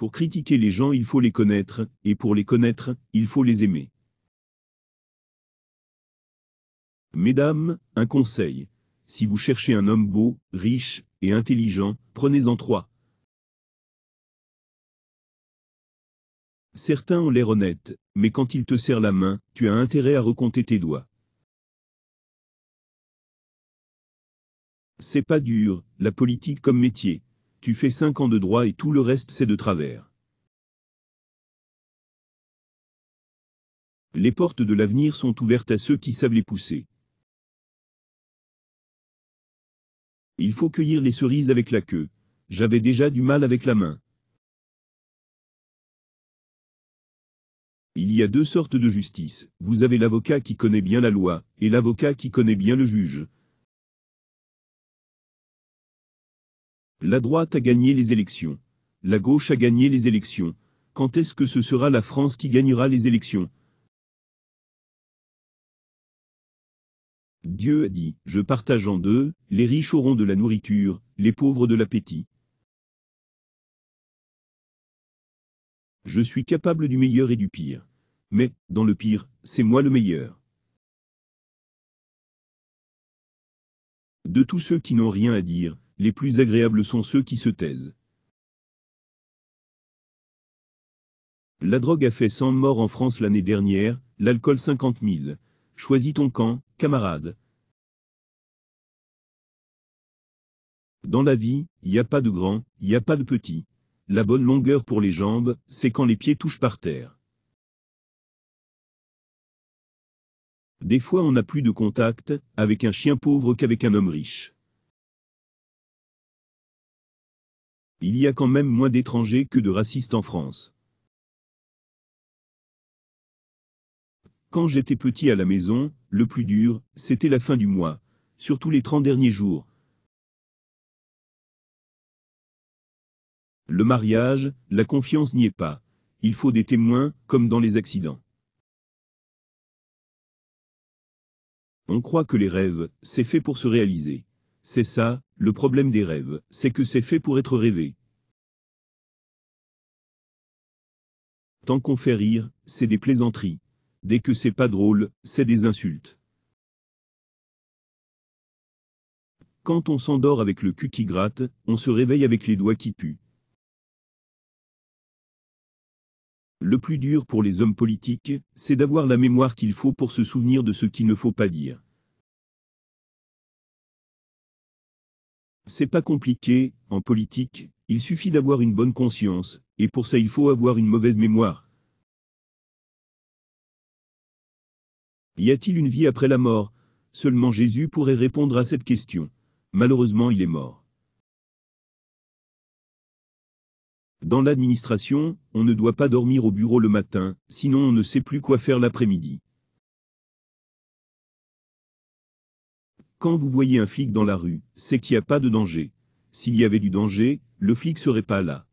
Pour critiquer les gens, il faut les connaître, et pour les connaître, il faut les aimer. Mesdames, un conseil. Si vous cherchez un homme beau, riche et intelligent, prenez-en 3. Certains ont l'air honnêtes, mais quand ils te serrent la main, tu as intérêt à recompter tes doigts. C'est pas dur, la politique comme métier. Tu fais 5 ans de droit et tout le reste c'est de travers. Les portes de l'avenir sont ouvertes à ceux qui savent les pousser. Il faut cueillir les cerises avec la queue. J'avais déjà du mal avec la main. Il y a 2 sortes de justice. Vous avez l'avocat qui connaît bien la loi, et l'avocat qui connaît bien le juge. La droite a gagné les élections. La gauche a gagné les élections. Quand est-ce que ce sera la France qui gagnera les élections? Dieu a dit, je partage en 2, les riches auront de la nourriture, les pauvres de l'appétit. Je suis capable du meilleur et du pire. Mais, dans le pire, c'est moi le meilleur. De tous ceux qui n'ont rien à dire, les plus agréables sont ceux qui se taisent. La drogue a fait 100 morts en France l'année dernière, l'alcool 50 000. Choisis ton camp, camarade. Dans la vie, il n'y a pas de grand, il n'y a pas de petit. La bonne longueur pour les jambes, c'est quand les pieds touchent par terre. Des fois on n'a plus de contact, avec un chien pauvre qu'avec un homme riche. Il y a quand même moins d'étrangers que de racistes en France. Quand j'étais petit à la maison, le plus dur, c'était la fin du mois, surtout les 30 derniers jours. Le mariage, la confiance n'y est pas. Il faut des témoins, comme dans les accidents. On croit que les rêves, c'est fait pour se réaliser. C'est ça, le problème des rêves, c'est que c'est fait pour être rêvé. Tant qu'on fait rire, c'est des plaisanteries. Dès que c'est pas drôle, c'est des insultes. Quand on s'endort avec le cul qui gratte, on se réveille avec les doigts qui puent. Le plus dur pour les hommes politiques, c'est d'avoir la mémoire qu'il faut pour se souvenir de ce qu'il ne faut pas dire. C'est pas compliqué, en politique, il suffit d'avoir une bonne conscience, et pour ça il faut avoir une mauvaise mémoire. Y a-t-il une vie après la mort? Seulement Jésus pourrait répondre à cette question. Malheureusement il est mort. Dans l'administration, on ne doit pas dormir au bureau le matin, sinon on ne sait plus quoi faire l'après-midi. Quand vous voyez un flic dans la rue, c'est qu'il n'y a pas de danger. S'il y avait du danger, le flic serait pas là.